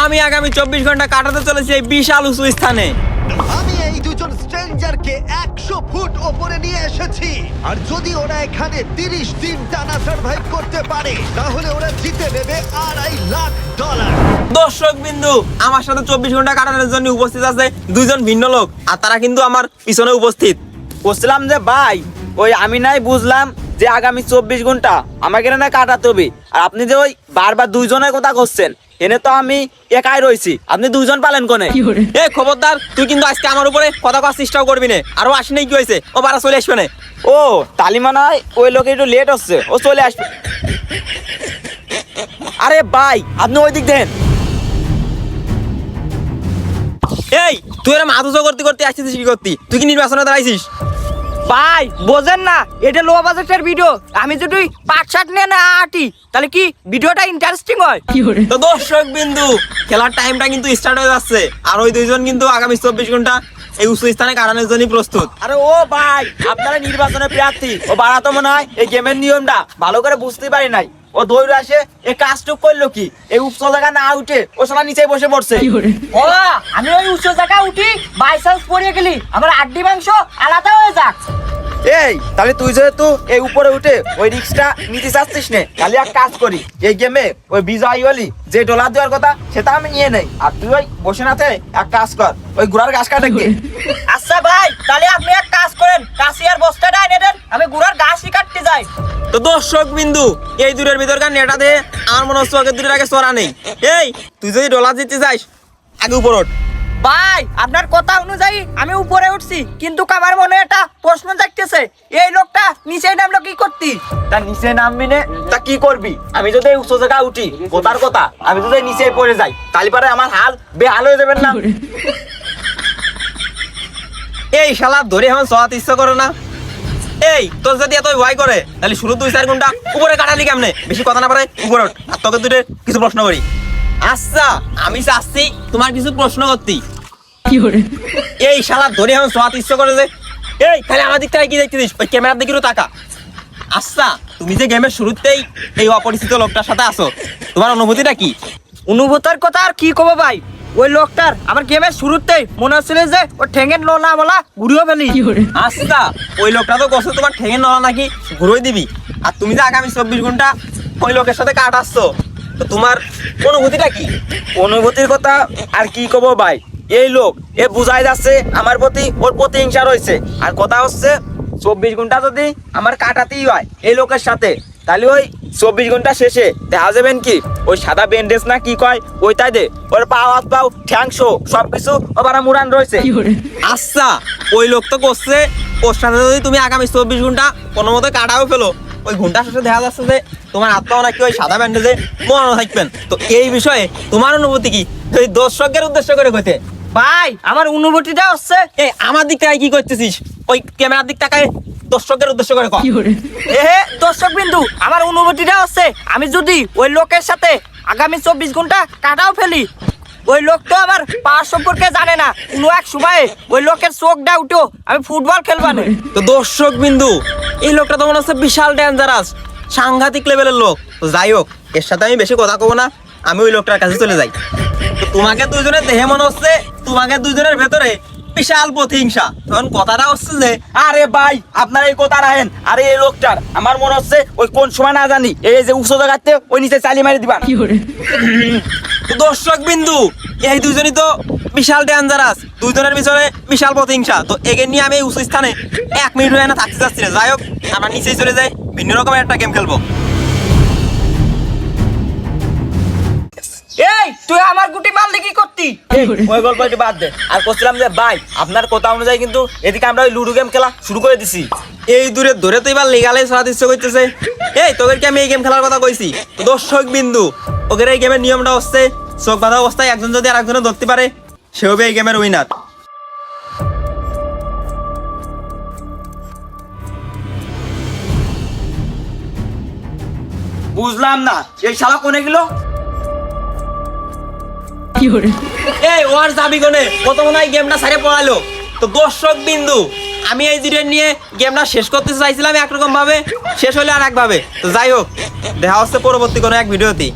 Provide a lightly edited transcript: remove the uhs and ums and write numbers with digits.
আমি আগামী 24 ঘন্টা কাটাতে চলেছি এই বিশাল উঁচু স্থানে। আমি এই দুজন স্ট্রেঞ্জারকে 100 ফুট ওপরে নিয়ে এসেছি, আর যদি ওরা এখানে 30 দিন টানা সার্ভাইভ করতে পারে তাহলে ওরা জিতে নেবে $2.5 লাখ। দর্শক বিন্দু, আমার সাথে 24 ঘন্টা কাটানোর জন্য উপস্থিত আছে দুইজন ভিন্ন লোক, আর তারা কিন্তু আমার পিছনে উপস্থিত। বলছিলাম যে ভাই, ওই আমি নাই বুঝলাম যে আগামী 24 ঘন্টা আমাকে না কাটাতে হবে, আর আপনি যে ওই বারবার দুইজনের কথা করছেন, এনে তো আমি একাই রয়েছি, আপনি দুইজন পালেন কোনে? এ খবরদার, তুই কিন্তু আজকে আমার উপরে কথা কওয়ার চেষ্টাও করবি না। আর ও আসেনি, কি হয়েছে? ও বারা চলে আসবে না। ও তালিমা নয়, ওই লোক একটু লেট হচ্ছে, ও চলে আসবে। আরে ভাই, আপনি ওই দিক দেন। এই তুই এরা মাথা করতে করতে আসছিস কি করতি? তুই কি নির্বাচনে দাঁড়াইছিস? ভাই বোঝেন না, এটা লো বাজেটের ভিডিও, আমি যদি 5-7 নিয়ে না আটি তাহলে কি ভিডিওটা ইন্টারেস্টিং হয়? তো দর্শক বিন্দু, খেলার টাইমটা কিন্তু স্টার্ট হয়ে যাচ্ছে, আর ওই দুইজন কিন্তু আগামী 24 ঘন্টা এই উঁচু স্থানে কাটানোর জন্য প্রস্তুত। আরে ও ভাই, আপনারা নির্বাচনের প্রার্থী, ও বাড়াতো মনে হয় এই গেমের নিয়মটা ভালো করে বুঝতে পারি নাই। ও দৌড়ে আসে এই কাজটুক করলো কি, এই উচ্চ জায়গা না উঠে ও সবার নিচে বসে পড়ছে। ও আমি ওই উচ্চ জায়গা উঠি, বাই চান্স পড়ে গেলি আমার আড্ডি মাংস আলাদা হয়ে যাক। এই তাহলে তুই যেহেতু এই উপরে উঠে ওই রিক্সটা নিতে চাচ্ছিস নে, তাহলে এক কাজ করি, এই গেমে ওই বিজয় হলি যে ডলার দেওয়ার কথা সেটা আমি নিয়ে নেই, আর তুই ওই বসে নাতে এক কাজ কর, ওই ঘোড়ার ঘাস কাটে গিয়ে। আচ্ছা ভাই, তাহলে আপনি এক কাজ করেন, কাশিয়ার বস্তাটা এনে দেন, আমি গুড়ার ঘাসই কাটতে যাই। তো দর্শক বিন্দু, এই দূরের ভিতরকার নেটা দিয়ে আমার মনে হচ্ছে ওকে দূরের আগে চড়া নেই। এই তুই যদি ডলার দিতে যাস, আগে উপর ওঠ। ভাই আপনার কথা অনুযায়ী আমি উপরে উঠছি, কিন্তু আমার মনে একটা প্রশ্ন জাগতেছে, এই লোকটা নিচে নামলো কি করতি? তা নিচে নামবি নে, তা কি করবি? আমি যদি এই উচ্চ জায়গা উঠি, কোথার কথা, আমি যদি নিচে পড়ে যাই তাহলে পরে আমার হাল বেহাল হয়ে যাবেন না? এই শালা ধরে এখন চড়াতে ইচ্ছা করে না। এই তোর যদি এত ভয় করে তাহলে শুরু 2-4 ঘন্টা উপরে কাটালি কেমনে? বেশি কথা না পারে উপরে ওঠ, আর তোকে দূরে কিছু প্রশ্ন করি। আচ্ছা আমি চাচ্ছি তোমার কিছু প্রশ্ন করতি। এই শালা ধরে এখন চড়াতে ইচ্ছা করে যে, এই খালি আমার দিকটা কি দেখতেছিস? ওই ক্যামেরার দিকেও তাকা। আচ্ছা তুমি যে গেমের শুরুতেই এই অপরিচিত লোকটার সাথে আছো, তোমার অনুভূতিটা কি? অনুভূতির কথা আর কি কব ভাই, ওই লোকটার আমার গেমের শুরুতেই মনে হচ্ছিল যে ও ঠেঙের নলা বলা ঘুরিও ফেলি। আচ্ছা ওই লোকটা তো কষ্ট তোমার ঠেঙে নলা নাকি ঘুরোই দিবি, আর তুমি যে আগামী 24 ঘন্টা ওই লোকের সাথে কাটাচ্ছ, তো তোমার অনুভূতিটা কি? অনুভূতির কথা আর কি কব ভাই, এই লোক এ বুঝাই যাচ্ছে আমার প্রতি ওর প্রতিহিংসা রয়েছে, আর কথা হচ্ছে 24 ঘন্টা যদি আমার কাটাতেই হয় এই লোকের সাথে, তাহলে ওই 24 ঘন্টা শেষে দেখা যাবেন কি ওই সাদা ব্যান্ডেজ না কি কয় ওইটাই দে, ওর পাও হাত পাও ঠ্যাংস সবকিছু ওবার মুড়ান রয়েছে। আচ্ছা ওই লোক তো করছে, ওর সাথে যদি তুমি আগামী 24 ঘন্টা কোনো মতো কাটাও ফেলো, ওই ঘন্টা শেষে দেখা যাচ্ছে যে তোমার হাত পাও নাকি ওই সাদা ব্যান্ডেজে মনে থাকবেন। তো এই বিষয়ে তোমার অনুভূতি কি? ওই দর্শকের উদ্দেশ্য করে কইতে। ভাই আমার অনুভূতিটা হচ্ছে, এই আমার দিক থেকে কি করতেছিস? ওই ক্যামেরার দিক তাকায় দর্শকের উদ্দেশ্য করে কর। দর্শক বিন্দু, আমার অনুভূতিটা হচ্ছে, আমি যদি ওই লোকের সাথে আগামী 24 ঘন্টা কাটাও ফেলি, ওই লোক তো আমার পাওয়ার সম্পর্কে জানে না, কোনো এক সময়ে ওই লোকের চোখটা উঠো আমি ফুটবল খেলবানে। তো দর্শক বিন্দু, এই লোকটা তো মনে হচ্ছে বিশাল ডেঞ্জারাস, সাংঘাতিক লেভেলের লোক। তো যাই হোক, এর সাথে আমি বেশি কথা কব না, আমি ওই লোকটার কাছে চলে যাই। তো তোমাকে দুইজনের দেহে মনে হচ্ছে তোমাকে দুইজনের ভেতরে বিশাল প্রতিহিংসা। তখন কথাটা হচ্ছে যে, আরে ভাই আপনার এই কথা রাখেন, আরে এই লোকটার আমার মনে হচ্ছে ওই কোন সময় না জানি এই যে উচ্চ জায়গাতে ওই নিচে চালি মারি দিবা। তো দর্শক বিন্দু, এই দুইজনই তো বিশাল ডেঞ্জারাস, দুইজনের পিছনে বিশাল প্রতিহিংসা। তো একে নিয়ে আমি এই উঁচু স্থানে 1 মিনিট না থাকতে চাচ্ছি না। যাই হোক, আমরা নিচেই চলে যাই, ভিন্ন রকমের একটা গেম খেলবো। এই তুই আমার গুটি মারলি কি করতি? ওই গল্পটি বাদ দে, আর বলছিলাম যে ভাই আপনার কথা অনুযায়ী কিন্তু এদিকে আমরা ওই লুডো গেম খেলা শুরু করে দিছি। এই দূরে ধরে তো এবার লেগালে ছড়াতে ইচ্ছে করতেছে। এই তোদেরকে আমি এই গেম খেলার কথা কইছি। তো দর্শক বিন্দু, ওদের এই গেমের নিয়মটা হচ্ছে, চোখ বাঁধা অবস্থায় একজন যদি আরেকজনে ধরতে পারে, সে হবে এই গেমের উইনার। বুঝলাম না, এই শালা কোনে গেল? এই ওয়ার যাবি কোনে? কত মনে হয় গেমটা সারে পড়ালো। তো দর্শক বিন্দু, আমি এই দুটো নিয়ে গেমটা শেষ করতে চাইছিলাম একরকম ভাবে, শেষ হলে আর এক ভাবে। তো যাই হোক, দেখা হচ্ছে পরবর্তী কোনো এক ভিডিওতে।